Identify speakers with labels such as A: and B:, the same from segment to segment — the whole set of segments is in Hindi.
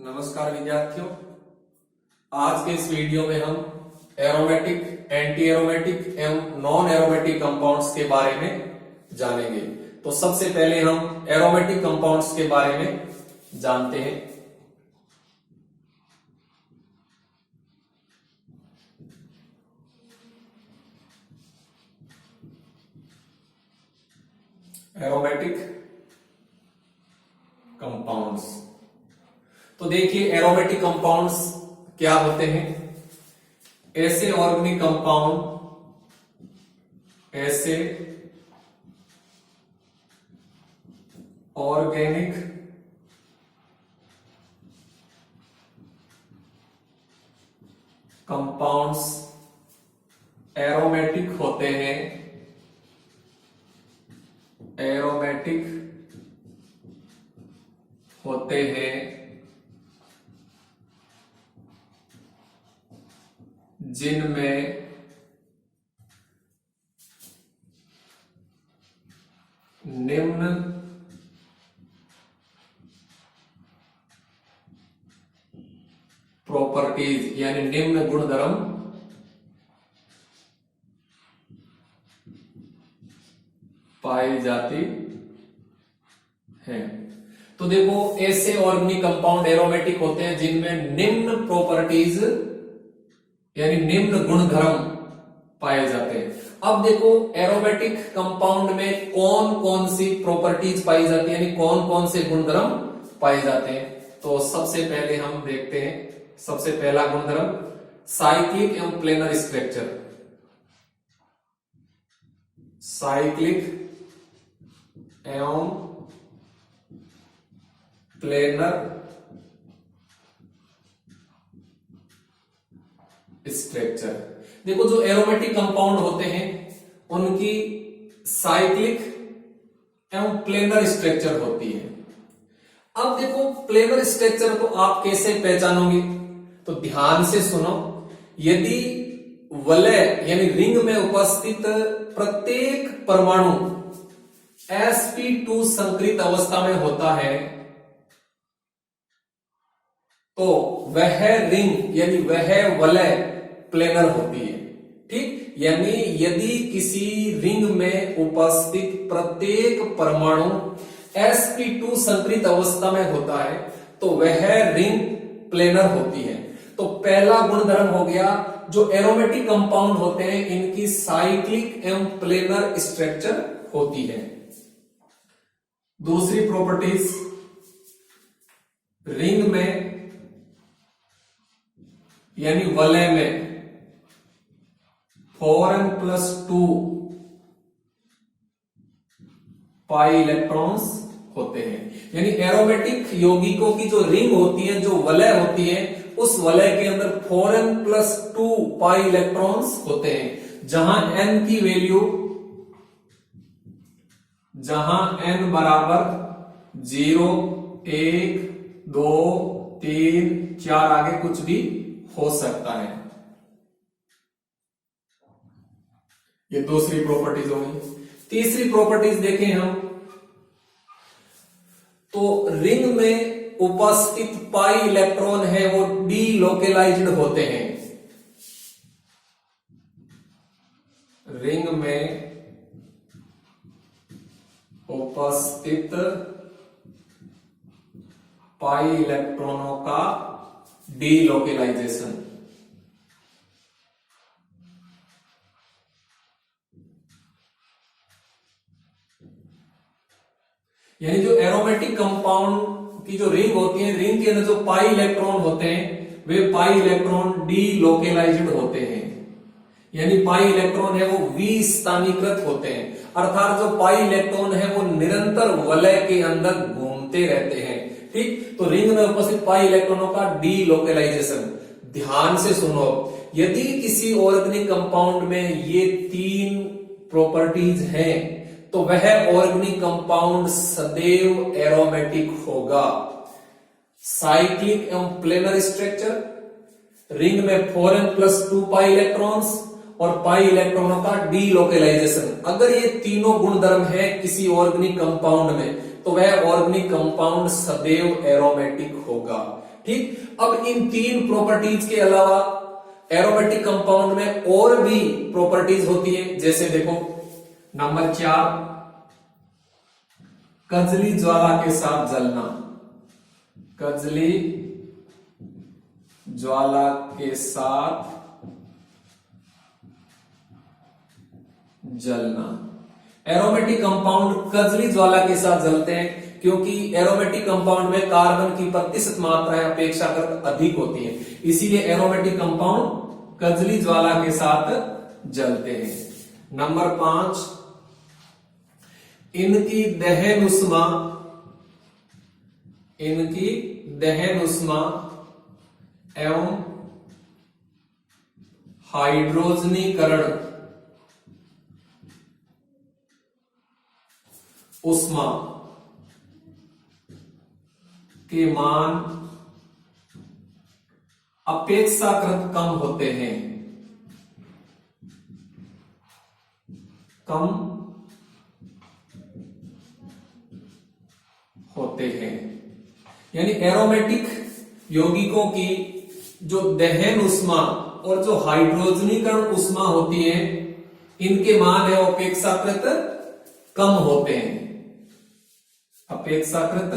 A: नमस्कार विद्यार्थियों, आज के इस वीडियो में हम एरोमेटिक, एंटी एरोमेटिक एवं नॉन एरोमेटिक कंपाउंड्स के बारे में जानेंगे। तो सबसे पहले हम एरोमेटिक कंपाउंड्स के बारे में जानते हैं। एरोमेटिक कंपाउंड्स, तो देखिए एरोमेटिक कंपाउंड्स क्या होते हैं। ऐसे ऑर्गेनिक कंपाउंड्स एरोमेटिक होते हैं, जिनमें निम्न प्रॉपर्टीज यानी निम्न गुणधर्म पाई जाती है। तो देखो ऐसे ऑर्गेनिक कंपाउंड एरोमेटिक होते हैं जिनमें निम्न प्रॉपर्टीज यानी निम्न गुणधर्म पाए जाते हैं। अब देखो एरोमेटिक कंपाउंड में कौन कौन सी प्रॉपर्टीज पाई जाती है, यानी कौन कौन से गुणधर्म पाए जाते हैं। तो सबसे पहले हम देखते हैं, सबसे पहला गुणधर्म साइक्लिक एवं प्लेनर स्ट्रक्चर। साइक्लिक एवं प्लेनर स्ट्रक्चर। देखो जो एरोमेटिक कंपाउंड होते हैं उनकी साइक्लिक एवं प्लेनर स्ट्रक्चर होती है। अब देखो प्लेनर स्ट्रक्चर को आप कैसे पहचानोगे, तो ध्यान से सुनो। यदि वलय यानी रिंग में उपस्थित प्रत्येक परमाणु sp2 संकृत अवस्था में होता है तो वह रिंग यानी वह वलय प्लेनर होती है। ठीक, यानी यदि किसी रिंग में उपस्थित प्रत्येक परमाणु sp2 संकृत अवस्था में होता है तो वह रिंग प्लेनर होती है। तो पहला गुणधर्म हो गया, जो एरोमेटिक कंपाउंड होते हैं इनकी साइक्लिक एवं प्लेनर स्ट्रक्चर होती है। दूसरी प्रॉपर्टीज, रिंग में यानी वलय में 4n+2 पाई इलेक्ट्रॉन्स होते हैं। यानी एरोमेटिक यौगिकों की जो रिंग होती है, जो वलय होती है, उस वलय के अंदर 4n+2 पाई इलेक्ट्रॉन्स होते हैं। जहां n की वैल्यू, जहां n बराबर 0, 1, 2, 3, 4 आगे कुछ भी हो सकता है। ये दूसरी प्रॉपर्टीज होगी। तीसरी प्रॉपर्टीज देखें हम, तो रिंग में उपस्थित पाई इलेक्ट्रॉन है वो डीलोकेलाइज्ड होते हैं। रिंग में उपस्थित पाई इलेक्ट्रॉनों का डीलोकेलाइजेशन, यानी जो एरोमेटिक कंपाउंड की जो रिंग होती है, रिंग के अंदर जो पाई इलेक्ट्रॉन होते हैं वे पाई इलेक्ट्रॉन डीलोकेलाइज्ड होते हैं। यानी पाई इलेक्ट्रॉन है वो विस्थानीकृत होते हैं, अर्थात जो पाई इलेक्ट्रॉन है वो निरंतर वलय के अंदर घूमते रहते हैं। ठीक, तो रिंग में उपस्थित पाई इलेक्ट्रॉनों का डीलोकेलाइजेशन। ध्यान से सुनो, यदि किसी ऑर्गेनिक कंपाउंड में ये 3 प्रॉपर्टीज हैं तो वह ऑर्गेनिक कंपाउंड सदैव एरोमेटिक होगा। साइक्लिक एवं प्लेनर स्ट्रक्चर, रिंग में 4n+2 पाई इलेक्ट्रॉन्स और पाई इलेक्ट्रॉनों का डीलोकेलाइजेशन। अगर ये तीनों गुणधर्म है किसी ऑर्गेनिक कंपाउंड में तो वह ऑर्गेनिक कंपाउंड सदैव एरोमेटिक होगा। ठीक। अब इन 3 प्रॉपर्टीज के अलावा एरोमेटिक कंपाउंड में और भी प्रॉपर्टीज होती है, जैसे देखो नंबर 4, कजली ज्वाला के साथ जलना। कजली ज्वाला के साथ जलना। एरोमेटिक कंपाउंड कजली ज्वाला के साथ जलते हैं क्योंकि एरोमेटिक कंपाउंड में कार्बन की प्रतिशत मात्रा अपेक्षाकृत अधिक होती है, इसीलिए एरोमेटिक कंपाउंड कजली ज्वाला के साथ जलते हैं। नंबर 5, इनकी दहन उष्मा, इनकी दहन उष्मा एवं हाइड्रोजनीकरण उष्मा के मान अपेक्षाकृत कम होते हैं, कम होते हैं। यानी एरोमेटिक यौगिकों की जो दहन उष्मा और जो हाइड्रोजनीकरण उष्मा होती है, इनके मान है अपेक्षाकृत कम होते हैं, अपेक्षाकृत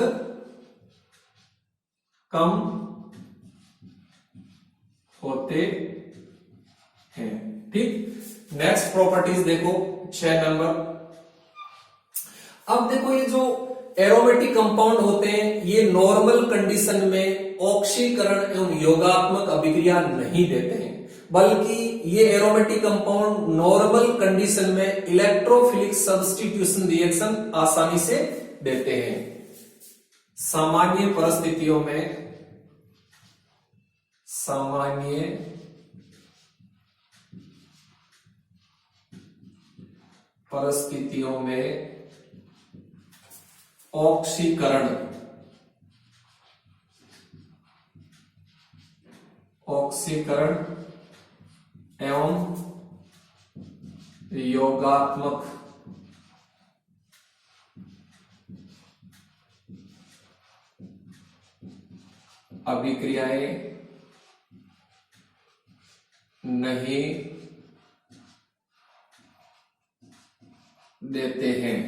A: कम होते हैं। ठीक। नेक्स्ट प्रॉपर्टीज देखो 6 नंबर। अब देखो ये जो एरोमेटिक कंपाउंड होते हैं, ये नॉर्मल कंडीशन में ऑक्सीकरण एवं योगात्मक अभिक्रिया नहीं देते हैं, बल्कि ये एरोमेटिक कंपाउंड नॉर्मल कंडीशन में इलेक्ट्रोफिलिक सब्स्टिट्यूशन रिएक्शन आसानी से देते हैं। सामान्य परिस्थितियों में, सामान्य परिस्थितियों में ऑक्सीकरण, ऑक्सीकरण एवं योगात्मक अभिक्रियाएं नहीं देते हैं,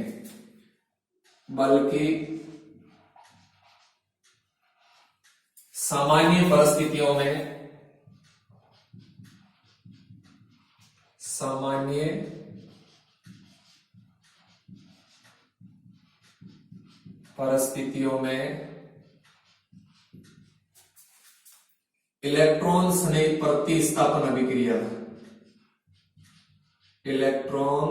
A: बल्कि सामान्य परिस्थितियों में, सामान्य परिस्थितियों में इलेक्ट्रॉन स्नेह प्रतिस्थापन अभिक्रिया, इलेक्ट्रॉन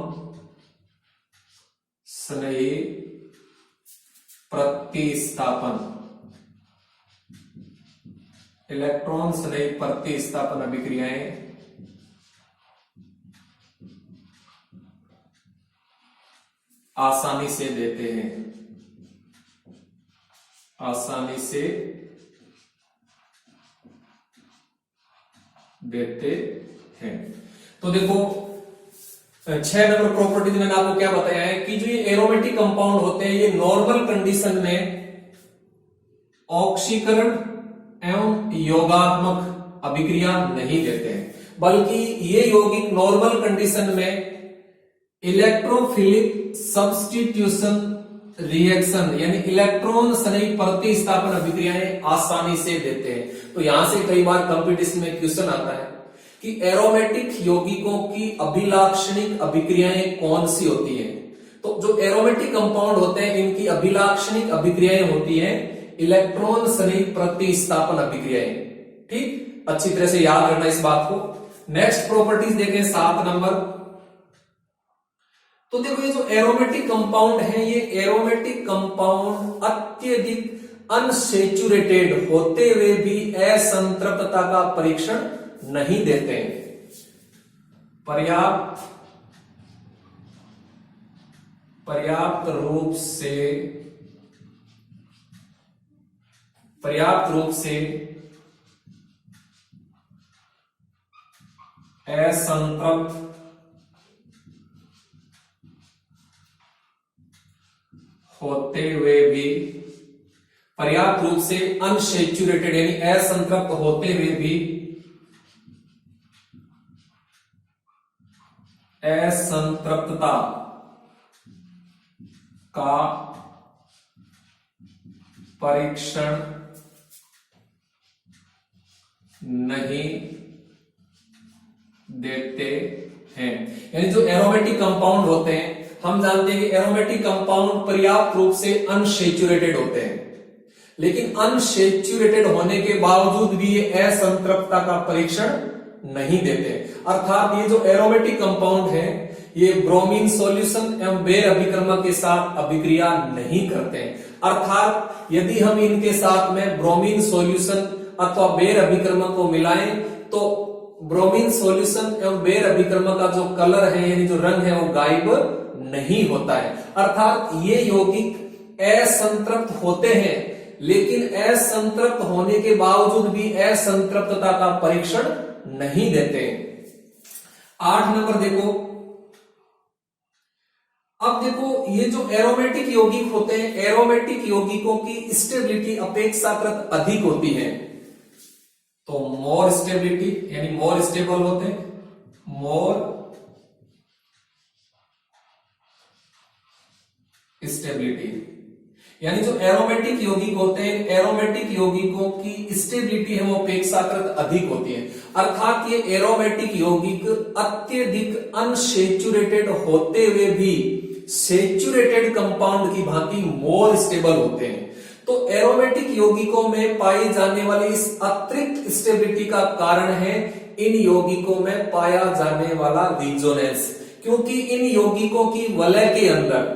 A: स्नेह प्रतिस्थापन, इलेक्ट्रॉन स्नेह प्रतिस्थापन अभिक्रियाएं आसानी से देते हैं, आसानी से देते हैं। तो देखो 6 नंबर प्रॉपर्टीज मैंने आपको क्या बताया है कि जो ये एरोमेटिक कंपाउंड होते हैं, ये नॉर्मल कंडीशन में ऑक्सीकरण एवं योगात्मक अभिक्रिया नहीं देते हैं, बल्कि ये यौगिक नॉर्मल कंडीशन में इलेक्ट्रोफिलिक सब्स्टिट्यूशन रिएक्शन यानी इलेक्ट्रॉन स्नेह प्रतिस्थापन अभिक्रियाएं आसानी से देते हैं। तो यहां से कई बार कंपटीशन में क्वेश्चन आता है कि एरोमेटिक यौगिकों की अभिलाक्षणिक अभिक्रियाएं कौन सी होती हैं। तो जो एरोमेटिक कंपाउंड होते हैं, इनकी अभिलाक्षणिक अभिक्रियाएं होती हैं इलेक्ट्रॉन स्नेह प्रतिस्थापन अभिक्रियाएं। ठीक, अच्छी तरह से याद रखना इस बात को। नेक्स्ट प्रॉपर्टीज देखें 7 नंबर। तो देखो ये जो एरोमेटिक कंपाउंड है, ये एरोमेटिक कंपाउंड अत्यधिक अनसेचुरेटेड होते हुए भी असंतृप्तता का परीक्षण नहीं देते हैं। पर्याप्त रूप से असंतृप्त होते हुए भी पर्याप्त रूप से अनसेचुरेटेड यानी असंतृप्त होते हुए भी असंतृप्तता का परीक्षण नहीं देते हैं। यानी जो एरोमेटिक कंपाउंड होते हैं, हम जानते हैं कि एरोमेटिक कंपाउंड पर्याप्त रूप से अनसेचुरेटेड होते हैं, लेकिन अनसेचुरेटेड होने के बावजूद भी ये असंतृप्तता का परीक्षण नहीं देते। अर्थात ये जो एरोमेटिक कंपाउंड है ये ब्रोमीन सॉल्यूशन एवं बेर अभिकर्मक के साथ अभिक्रिया नहीं करते हैं। अर्थात यदि हम इनके साथ में ब्रोमीन सॉल्यूशन अथवा बेर अभिकर्मक को मिलाएं तो ब्रोमीन सॉल्यूशन एवं बेर अभिकर्मक का जो कलर है यानी जो रंग है वो गायब नहीं होता है। अर्थात ये यौगिक असंतृप्त होते हैं, लेकिन असंतृप्त होने के बावजूद भी असंतृप्तता का परीक्षण नहीं देते। 8 नंबर देखो। अब देखो ये जो एरोमेटिक यौगिक होते हैं, एरोमेटिक यौगिकों की स्टेबिलिटी अपेक्षाकृत अधिक होती है। तो मोर स्टेबिलिटी यानी मोर स्टेबल होते हैं, मोर स्टेबिलिटी यानी जो एरोमेटिक यौगिक होते हैं, एरोमेटिक यौगिकों की स्टेबिलिटी है वो अपेक्षाकृत अधिक होती है। अर्थात ये एरोमेटिक यौगिक अत्यधिक अनसेचुरेटेड होते हुए भी सेचुरेटेड कंपाउंड की भांति मोर स्टेबल होते हैं। तो एरोमेटिक यौगिकों में पाई जाने वाली इस अतिरिक्त स्टेबिलिटी का कारण है इन यौगिकों में पाया जाने वाला रिजोनेंस, क्योंकि इन यौगिकों की वलय के अंदर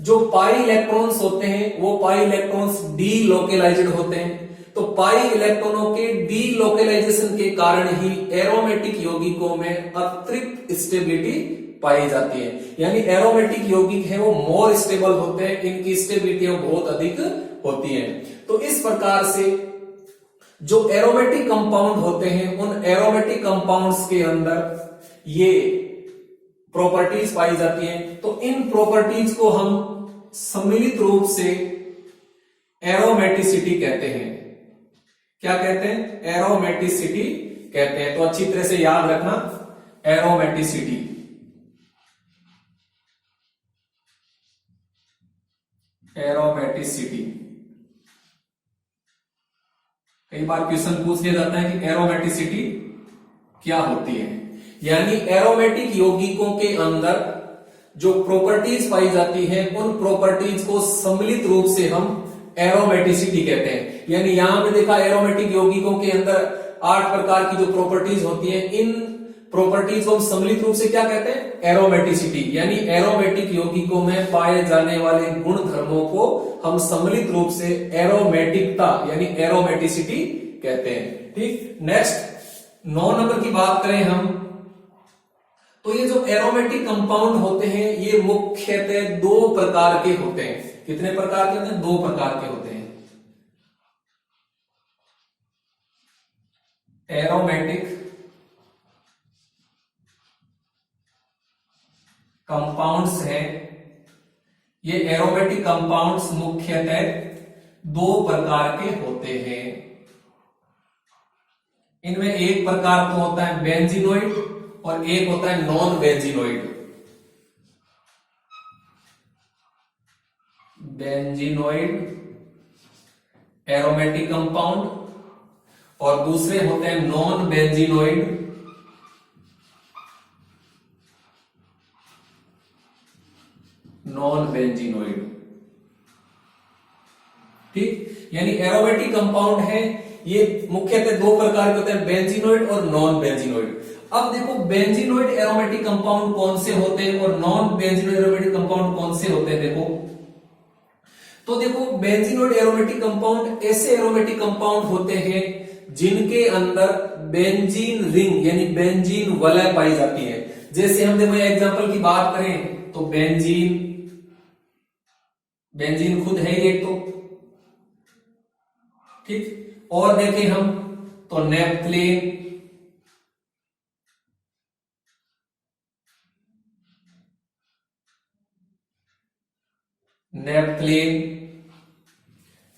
A: जो पाई इलेक्ट्रॉन्स होते हैं वो पाई इलेक्ट्रॉन्स डी लोकेलाइज्ड होते हैं। तो पाई इलेक्ट्रॉनों के डी लोकेलाइजेशन के कारण ही एरोमेटिक यौगिकों में अतिरिक्त स्टेबिलिटी पाई जाती है। यानी एरोमेटिक यौगिक है वो मोर स्टेबल होते हैं, इनकी स्टेबिलिटी बहुत अधिक होती है। तो इस प्रकार से जो एरोमेटिक कंपाउंड होते हैं उन एरोमेटिक कंपाउंड्स के अंदर ये प्रॉपर्टीज पाई जाती हैं। तो इन प्रॉपर्टीज को हम सम्मिलित रूप से एरोमेटिसिटी कहते हैं। क्या कहते हैं? एरोमेटिसिटी कहते हैं। तो अच्छी तरह से याद रखना, एरोमेटिसिटी। एरोमेटिसिटी कई बार क्वेश्चन पूछ लिया जाता है कि एरोमेटिसिटी क्या होती है। यानी एरोमेटिक यौगिकों के अंदर जो प्रॉपर्टीज पाई जाती हैं उन प्रॉपर्टीज को सम्मिलित रूप से हम एरोमेटिसिटी कहते हैं। यानी यहां पे देखा एरोमेटिक यौगिकों के अंदर 8 प्रकार की जो प्रॉपर्टीज होती हैं, इन प्रॉपर्टीज को हम सम्मिलित रूप से क्या कहते हैं? एरोमेटिसिटी। यानी एरोमेटिक यौगिकों में पाए जाने वाले गुण धर्मों को हम सम्मिलित रूप से एरोमेटिकता यानी एरोमेटिसिटी कहते हैं। ठीक, नेक्स्ट 9 नंबर की बात करें हम, तो ये जो एरोमेटिक कंपाउंड होते हैं ये मुख्यतः 2 प्रकार के होते हैं। कितने प्रकार के होते हैं? 2 प्रकार के होते हैं। एरोमेटिक कंपाउंड्स हैं, ये एरोमेटिक कंपाउंड्स मुख्यतः 2 प्रकार के होते हैं। इनमें एक प्रकार तो होता है बेंजीनोइड और एक होता है non benzenoid. Benzenoid aromatic compound और दूसरे होते हैं नॉन बेंजीनोइड नॉन बेंजीनोइड। ठीक, यानी एरोमेटिक कंपाउंड है ये मुख्यतः 2 प्रकार के होते हैं, बेंजीनोइड और नॉन बेंजीनोइड। अब देखो बेंजीनोइड एरोमेटिक कंपाउंड कौन से होते हैं और नॉन बेंजीनोइड एरोमेटिक कंपाउंड कौन से होते हैं। देखो तो देखो बेंजीनोइड एरोमेटिक कंपाउंड ऐसे एरोमेटिक कंपाउंड होते हैं जिनके अंदर बेंजीन रिंग यानी बेंजीन वलय पाई जाती है। जैसे हम देखो एग्जांपल की बात करें तो बेंजीन खुद है ये तो ठीक, और देखें हम तो नेप्थलीन,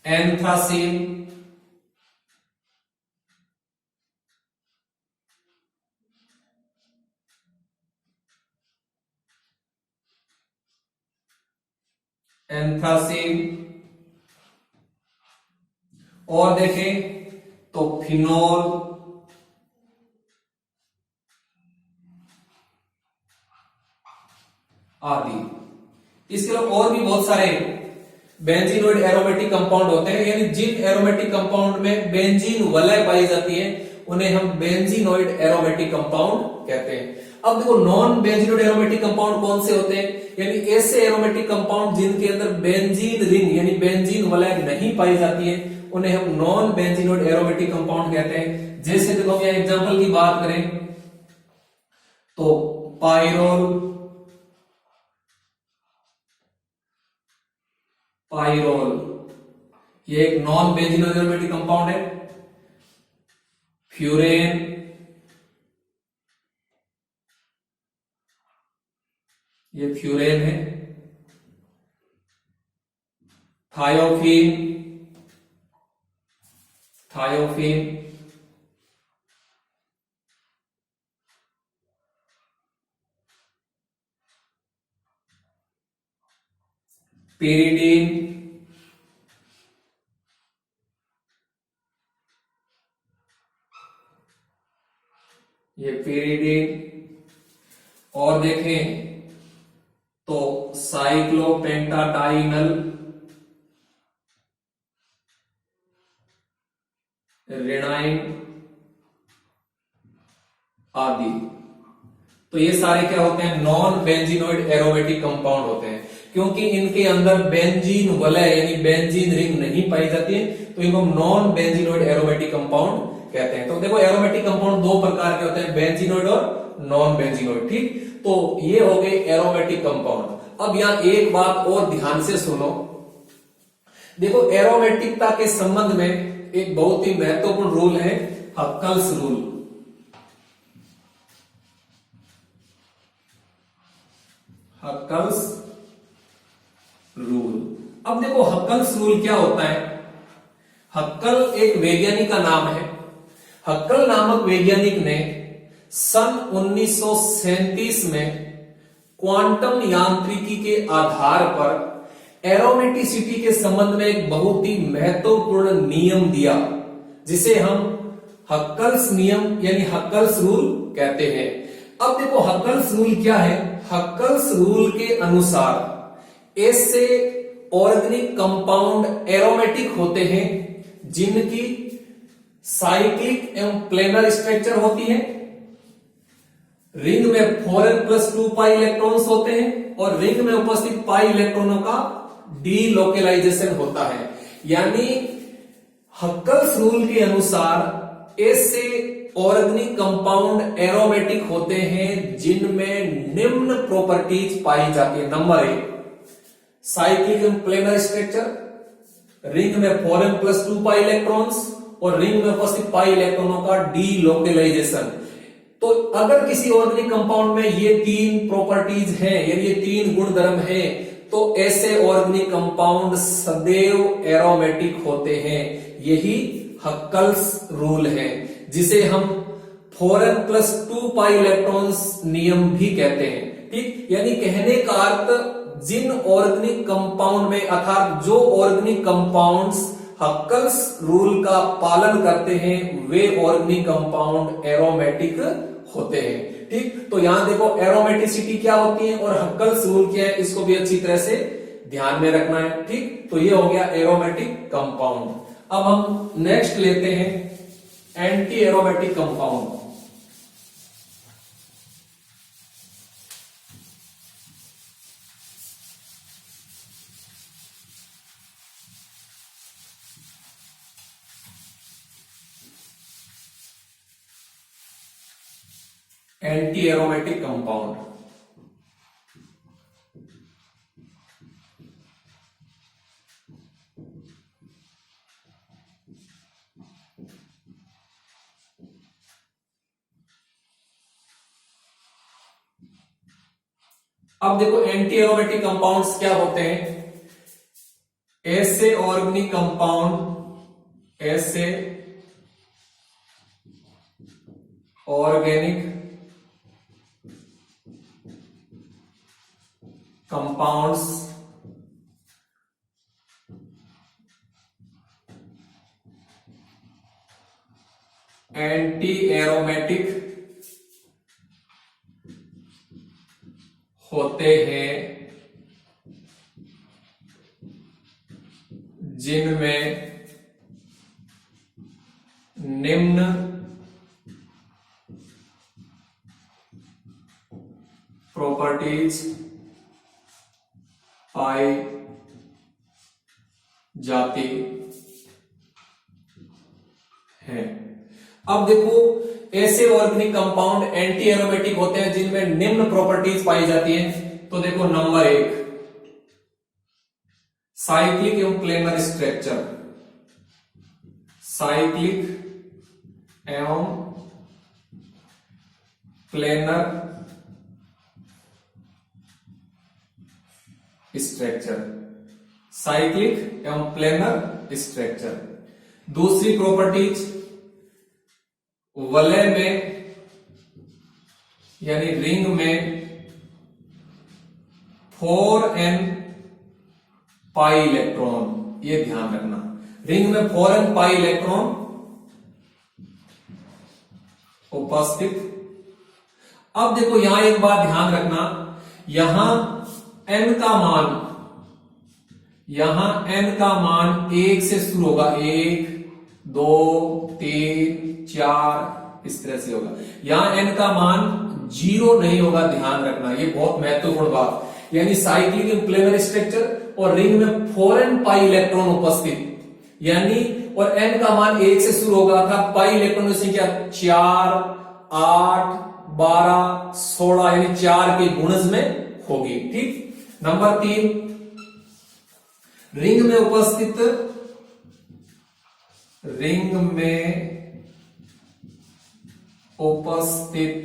A: एंथ्रासीन, एंथ्रासीन, और देखें तो फिनोल, आदि। इसके अलावा और भी बहुत सारे बेंजीनोइड एरोमेटिक कंपाउंड होते हैं, यानी जिन एरोमेटिक कंपाउंड में बेंजीन वलय पाई जाती है उन्हें हम बेंजीनोइड एरोमेटिक कंपाउंड कहते हैं। अब देखो नॉन बेंजीनोइड एरोमेटिक कंपाउंड कौन से होते हैं, यानी ऐसे एरोमेटिक कंपाउंड जिनके अंदर बेंजीन रिंग यानी बेंजीन वलय नहीं पाई जाती है उन्हें हम नॉन बेंजीनोइड एरोमेटिक कंपाउंड कहते हैं। जैसे देखो हम एग्जांपल की बात करें तो पायरोल, पायरोल ये एक नॉन बेंजीनोइड एरोमेटिक कंपाउंड है। फ्यूरेन, ये फ्यूरेन है। थायोफीन, थायोफीन, पेरिडीन, ये पेरिडीन, और देखें तो साइक्लोपेंटाडाइनल, रेनाइन आदि। तो ये सारे क्या होते हैं, नॉन बेंजीनोइड एरोमेटिक कंपाउंड होते हैं, क्योंकि इनके अंदर बेंजीन वलय यानी बेंजीन रिंग नहीं पाई जाती है, तो इनको नॉन बेंजीनोइड एरोमेटिक कंपाउंड कहते हैं। तो देखो एरोमेटिक कंपाउंड दो प्रकार के होते हैं, बेंजीनोइड और नॉन बेंजीनोइड। ठीक, तो ये हो गए एरोमेटिक कंपाउंड। अब यहां एक बात और ध्यान से सुनो, देखो एरोमेटिकता के संबंध में एक बहुत ही महत्वपूर्ण रूल है, हक्कल्स रूल। Huckel's rule. अब देखो हक्कल्स रूल क्या होता है। हक्कल एक वैज्ञानिक का नाम है। हक्कल नामक वैज्ञानिक ने सन 1937 में क्वांटम यांत्रिकी के आधार पर एरोमेटिसिटी के संबंध में एक बहुत ही महत्वपूर्ण नियम दिया, जिसे हम हक्कल्स नियम यानी हक्कल्स रूल कहते हैं। अब देखो हक्कल्स रूल क्या है। हक्कल्स रूल के अनुसार ऐसे ऑर्गेनिक कंपाउंड एरोमेटिक होते हैं जिनकी साइक्लिक एवं प्लेनर स्ट्रक्चर होती है, रिंग में 4n+2 पाई इलेक्ट्रॉन्स होते हैं और रिंग में उपस्थित पाई इलेक्ट्रॉनों का डीलोकेलाइजेशन होता है। यानी हक्कल्स रूल के अनुसार ऐसे ऑर्गेनिक कंपाउंड एरोमेटिक होते हैं जिनमें निम्न प्रॉपर्टीज पाई जाती है। Number 1, cyclic and planar structure, ring में 4n+2 पाई इलेक्ट्रॉन्स और रिंग में उपस्थित पाई इलेक्ट्रॉनों का डीलोकेलाइजेशन। तो अगर किसी ऑर्गेनिक कंपाउंड में ये तीन प्रॉपर्टीज हैं यानी ये तीन गुण धर्म हैं, तो ऐसे ऑर्गेनिक कंपाउंड सदैव एरोमेटिक होते हैं। यही हक्कल्स रूल है, जिसे हम 4n+2 पाई इलेक्ट्रॉन्स नियम भी कहते हैं। ठीक, यानी कहने का अर्थ जिन ऑर्गेनिक कंपाउंड में अर्थात जो ऑर्गेनिक कंपाउंड्स हक्कल्स रूल का पालन करते हैं वे ऑर्गेनिक कंपाउंड एरोमेटिक होते हैं। ठीक, तो यहां देखो एरोमेटिसिटी क्या होती है और हक्कल्स रूल क्या है, इसको भी अच्छी तरह से ध्यान में रखना है। ठीक, तो ये हो गया एरोमेटिक कंपाउंड। अब हम नेक्स्ट लेते हैं anti aromatic compound. Anti aromatic compound. अब देखो एंटी एरोमेटिक कंपाउंड्स क्या होते हैं। ऐसे ऑर्गेनिक कंपाउंड्स एंटी एरोमेटिक होते हैं जिनमें निम्न प्रॉपर्टीज पाई जाती है। अब देखो, ऐसे ऑर्गेनिक कंपाउंड एंटी एरोमेटिक होते हैं जिनमें निम्न प्रॉपर्टीज पाई जाती हैं। तो देखो, नंबर 1 साइक्लिक एवं प्लेनर स्ट्रक्चर, साइक्लिक एवं प्लेनर स्ट्रक्चर, साइक्लिक एवं प्लेनर स्ट्रक्चर। दूसरी प्रॉपर्टीज, वलय में यानी रिंग में 4n पाई इलेक्ट्रॉन, ये ध्यान रखना, रिंग में 4n पाई इलेक्ट्रॉन उपस्थित। अब देखो, यहां एक बात ध्यान रखना, यहां n का मान, यहां n का मान 1 से शुरू होगा, 1 2 3 4 इस तरह से होगा। यहां n का मान 0 नहीं होगा, ध्यान रखना, ये बहुत महत्वपूर्ण बात। यानी साइक्लिक प्लेनर स्ट्रक्चर और रिंग में 4n पाई इलेक्ट्रॉन उपस्थित, यानी और n का मान 1 से शुरू होगा, अर्थात पाई इलेक्ट्रॉन की संख्या 4 8 12 16 यानी 4 के गुणज में होगी। ठीक। नंबर 3, रिंग में उपस्थित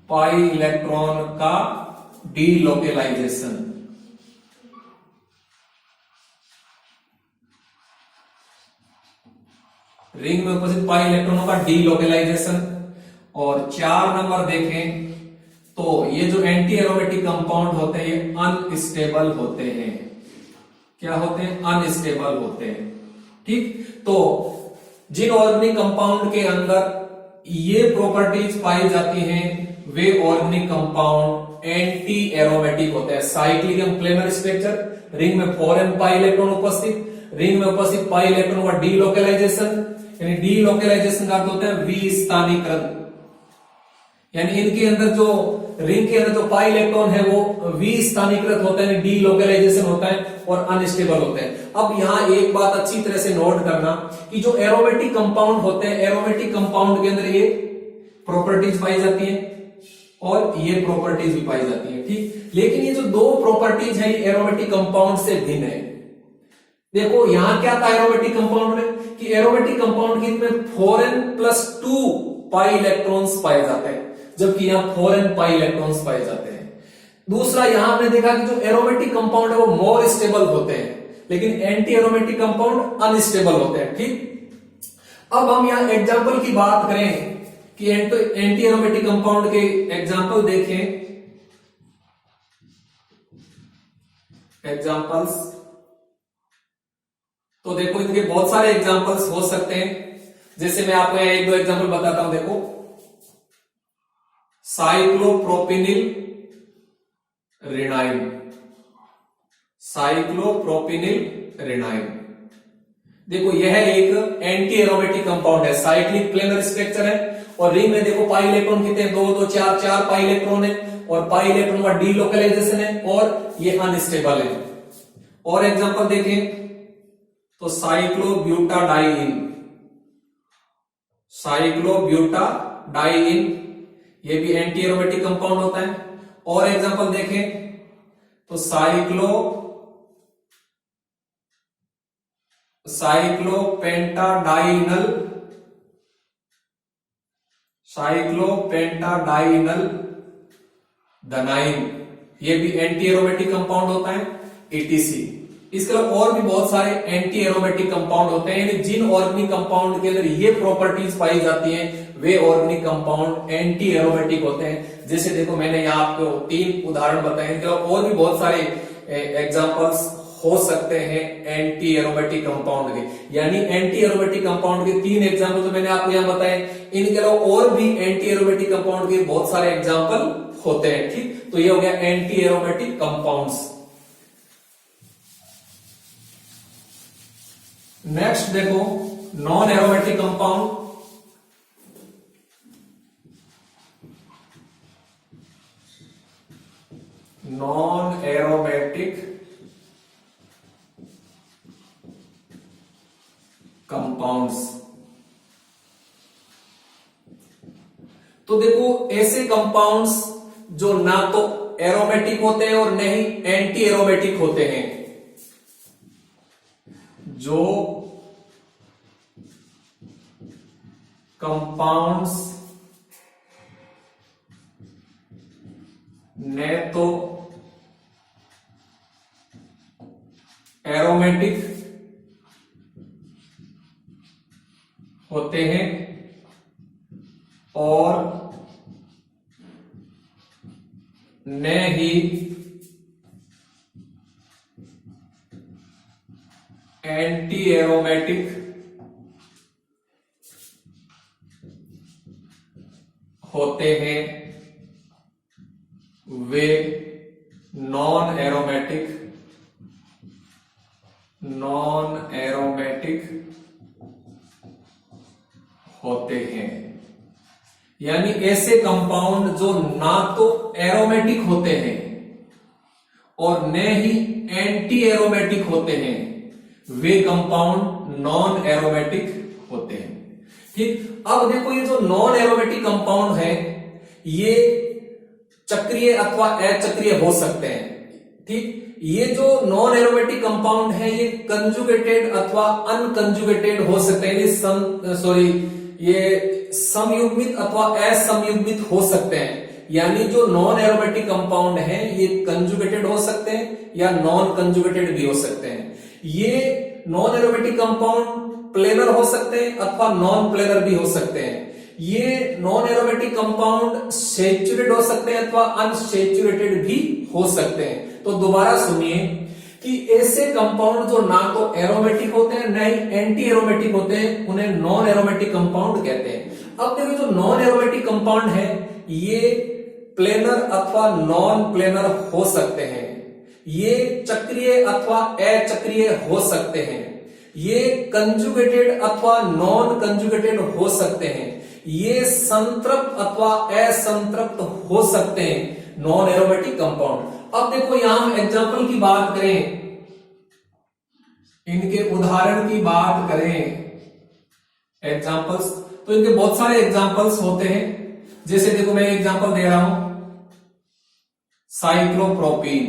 A: पाई इलेक्ट्रॉन का डीलोकेलाइजेशन, रिंग में उपस्थित पाई इलेक्ट्रॉनों का डीलोकेलाइजेशन। और 4 नंबर देखें तो ये जो एंटी एरोमेटिक कंपाउंड होते हैं ये अनस्टेबल होते हैं। क्या होते हैं? अनस्टेबल होते हैं। ठीक। तो जिन ऑर्गेनिक कंपाउंड के अंदर ये प्रॉपर्टीज पाई जाती हैं वे ऑर्गेनिक कंपाउंड एंटी एरोमेटिक होते हैं। Cyclic and planar structure, ring में 4n पाई इलेक्ट्रॉन उपस्थित, रिंग में उपस्थित पाई इलेक्ट्रॉन का डीलोकेलाइजेशन, यानी डीलोकेलाइजेशन का अर्थ होता है विस्थानीकरण, यानी इनके अंदर जो रिंग के अंदर जो पाई इलेक्ट्रॉन है वो विस्थानीकृत होता है, डीलोकेलाइजेशन होता है और अनस्टेबल होते हैं। अब यहां एक बात अच्छी तरह से नोट करना कि जो एरोमेटिक कंपाउंड होते हैं, एरोमेटिक कंपाउंड के अंदर ये प्रॉपर्टीज पाई जाती है और ये प्रॉपर्टीज भी पाई जाती है। ठीक। लेकिन ये जो दो प्रॉपर्टीज है ये एरोमेटिक कंपाउंड से भिन्न है। देखो यहां क्या था एरोमेटिक कंपाउंड में कि एरोमेटिक कंपाउंड के में 4n+2 पाई इलेक्ट्रॉन्स पाए जाते हैं, जबकि यहां 4n पाई इलेक्ट्रॉन्स पाए जाते हैं। दूसरा, यहां हमने देखा कि जो एरोमेटिक कंपाउंड है वो मोर स्टेबल होते हैं, लेकिन एंटी एरोमेटिक कंपाउंड अनस्टेबल होते हैं। ठीक। अब हम यहां एग्जांपल की बात करें कि एंटी एरोमेटिक कंपाउंड के एग्जांपल देखें। एग्जांपल्स तो देखो इनके बहुत सारे एग्जांपल्स हो सकते हैं, जैसे मैं आपको यहां 1-2 एग्जांपल बताता हूं। देखो, साइक्लोप्रोपिनिल रेनाइन, साइक्लोप्रोपिनिल रेनाइन। देखो यह एक एंटी एरोमेटिक कंपाउंड है, साइक्लिक प्लेनर स्ट्रक्चर है और रिंग में देखो पाई इलेक्ट्रॉन कितने, 2 4 पाई इलेक्ट्रॉन है और पाई इलेक्ट्रॉन का डीलोकेलाइजेशन है और ये अनस्टेबल है। और एग्जांपल देखें तो साइक्लोब्यूटाडाइइन, साइक्लोब्यूटाडाइइन ये भी एंटी एरोमेटिक कंपाउंड होता है। और एग्जांपल देखें तो साइक्लोपेंटाडाइनल धनाइन ये भी एंटी एरोमेटिक कंपाउंड होता है, ETC। इसके अलावा और भी बहुत सारे एंटी एरोमेटिक कंपाउंड होते हैं, यानी जिन ऑर्गेनिक कंपाउंड के अंदर ये प्रॉपर्टीज पाई जाती हैं वे ऑर्गेनिक कंपाउंड एंटी एरोमेटिक होते हैं। जैसे देखो मैंने यहाँ आपको 3 उदाहरण बताए, इनके अलावा और भी बहुत सारे एग्जांपल्स हो सकते हैं एंटी एरोमेटिक कंपाउंड के। यानी एंटी एरोमेटिक कंपाउंड के 3 एग्जांपल तो मैंने आपको यहाँ बताए, इनके अलावा और भी एंटी एरोमेटिक कंपाउंड के बहुत सारे एग्जांपल होते हैं। ठीक, तो ये हो गया एंटी एरोमेटिक कंपाउंड्स। नेक्स्ट देखो non aromatic compound. Non aromatic compounds, तो देखो ऐसे कंपाउंड्स जो ना तो एरोमेटिक होते हैं और न ही एंटी एरोमेटिक होते हैं, जो कंपाउंड्स न तो एरोमेटिक होते हैं और न ही एंटी एरोमेटिक होते हैं, वे नॉन एरोमेटिक होते हैं। यानी ऐसे कंपाउंड जो ना तो एरोमेटिक होते हैं और न ही एंटी एरोमेटिक होते हैं, वे कंपाउंड नॉन एरोमेटिक होते हैं। ठीक, अब देखो ये जो नॉन एरोमेटिक कंपाउंड है ये चक्रीय अथवा अचक्रीय हो सकते हैं। ठीक, ये जो नॉन एरोमेटिक कंपाउंड है ये कंजुगेटेड अथवा अनकंजुगेटेड हो सकते हैं, ये समयुग्मित अथवा असमयुग्मित हो सकते हैं। यानी जो नॉन एरोमेटिक कंपाउंड है ये कंजुगेटेड हो सकते हैं या नॉन कंजुगेटेड भी हो सकते हैं। ये नॉन एरोमेटिक कंपाउंड प्लेनर हो सकते हैं अथवा नॉन प्लेनर भी हो सकते हैं। ये नॉन एरोमेटिक कंपाउंड सैचुरेटेड हो सकते हैं अथवा अनसैचुरेटेड भी हो सकते हैं। तो दोबारा सुनिए कि ऐसे कंपाउंड जो ना तो एरोमेटिक होते हैं न ही एंटी एरोमेटिक होते हैं, उन्हें नॉन एरोमेटिक कंपाउंड कहते हैं। अब देखो जो नॉन एरोमेटिक कंपाउंड है ये प्लेनर अथवा नॉन प्लेनर हो सकते हैं, ये चक्रीय अथवा अचक्रीय हो सकते हैं, ये कंजुगेटेड अथवा नॉन कंजुगेटेड हो सकते हैं, ये संतृप्त अथवा असंतृप्त हो सकते हैं नॉन एरोमेटिक कंपाउंड। अब देखो यहां हम एग्जाम्पल की बात करें, इनके उदाहरण की बात करें, एग्जाम्पल्स, तो इनके बहुत सारे एग्जाम्पल्स होते हैं। जैसे देखो मैं एग्जाम्पल दे रहा हूं, साइक्लोप्रोपीन।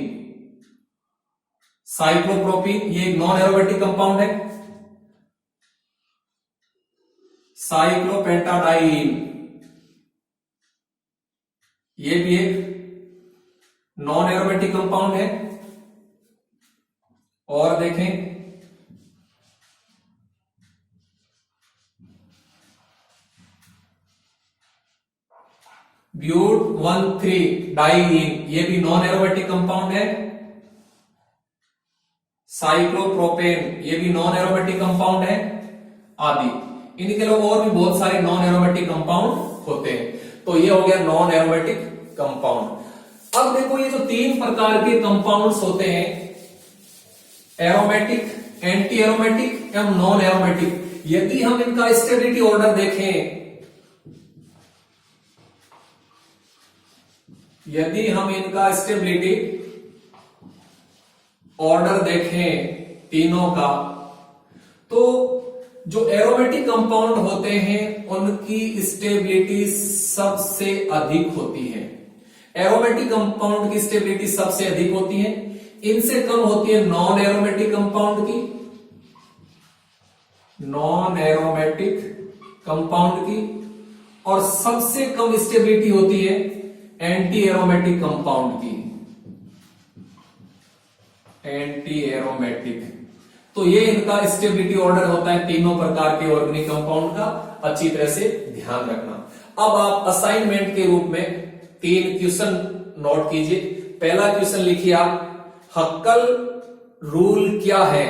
A: साइक्लोप्रोपीन ये एक नॉन एरोमेटिक कंपाउंड है। साइक्लोपेंटाडाइन ये भी एक नॉन एरोमेटिक कंपाउंड है। और देखें ब्यूट 1,3-डाइईन ये भी नॉन एरोमेटिक कंपाउंड है। साइक्लोप्रोपेन ये भी नॉन एरोमेटिक कंपाउंड है आदि। इनके अलावा और भी बहुत सारे नॉन एरोमेटिक कंपाउंड होते हैं। तो ये हो गया नॉन एरोमेटिक कंपाउंड। अब देखो ये जो 3 प्रकार के कंपाउंड्स होते हैं, एरोमेटिक, एंटी एरोमेटिक एवं नॉन एरोमेटिक, यदि हम इनका स्टेबिलिटी ऑर्डर देखें, यदि हम इनका स्टेबिलिटी ऑर्डर देखें तीनों का, तो जो एरोमेटिक कंपाउंड होते हैं उनकी स्टेबिलिटी सबसे अधिक होती है। एरोमेटिक कंपाउंड की स्टेबिलिटी सबसे अधिक होती है, इनसे कम होती है नॉन एरोमेटिक कंपाउंड की, नॉन एरोमेटिक कंपाउंड की, और सबसे कम स्टेबिलिटी होती है एंटी एरोमेटिक कंपाउंड की, एंटी एरोमेटिक। तो ये इनका स्टेबिलिटी ऑर्डर होता है तीनों प्रकार के ऑर्गेनिक कंपाउंड का, अच्छी तरह से ध्यान रखना। अब आप असाइनमेंट के रूप में 3 क्वेश्चन नोट कीजिए। पहला क्वेश्चन लिखिए आप, हक्कल रूल क्या है,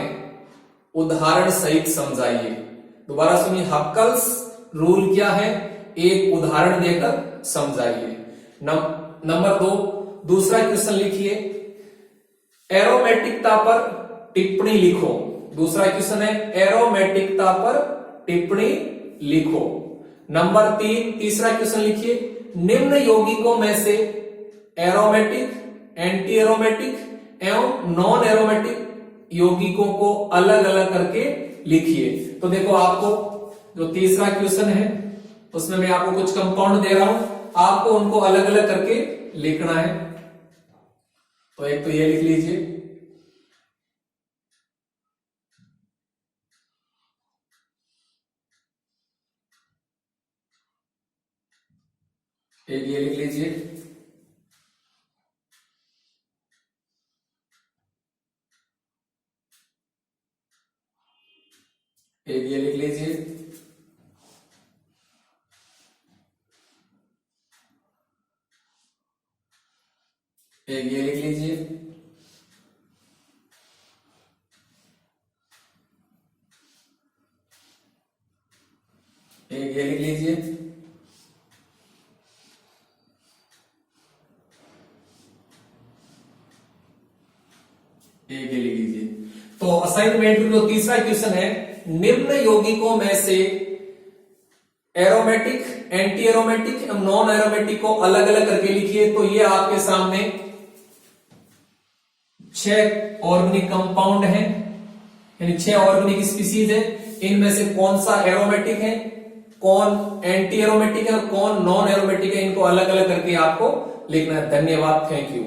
A: उदाहरण सहित समझाइए। दोबारा सुनिए, हक्कल्स रूल क्या है, एक उदाहरण देकर समझाइए। नंबर 2, दूसरा क्वेश्चन लिखिए, एरोमेटिकता पर टिप्पणी लिखो। दूसरा क्वेश्चन है, एरोमेटिकता पर टिप्पणी लिखो। नंबर 3, तीसरा क्वेश्चन लिखिए, निम्न यौगिकों में से एरोमेटिक, एंटी एरोमेटिक एवं नॉन एरोमेटिक यौगिकों को अलग अलग करके लिखिए। तो देखो, आपको जो तीसरा क्वेश्चन है उसमें मैं आपको कुछ कंपाउंड दे रहा हूं, आपको उनको अलग अलग करके लिखना है। तो एक तो ये लिख लीजिए, एक ये लिख लीजिए, एक ये लिख लीजिए, एक ये लिख लीजिए, एक ये लिख लीजिए, एक ये लिख लीजिए। तो असाइनमेंट में जो तीसरा क्वेश्चन है, निम्न यौगिकों में से एरोमेटिक, एंटी एरोमेटिक एवं नॉन एरोमेटिक को अलग अलग करके लिखिए। तो ये आपके सामने 6 ऑर्गेनिक कंपाउंड हैं, यानी 6 ऑर्गेनिक स्पीसीज है। इनमें से कौन सा एरोमेटिक है, कौन एंटी एरोमेटिक है और कौन नॉन एरोमेटिक है, इनको अलग अलग करके आपको लिखना है। धन्यवाद, थैंक यू।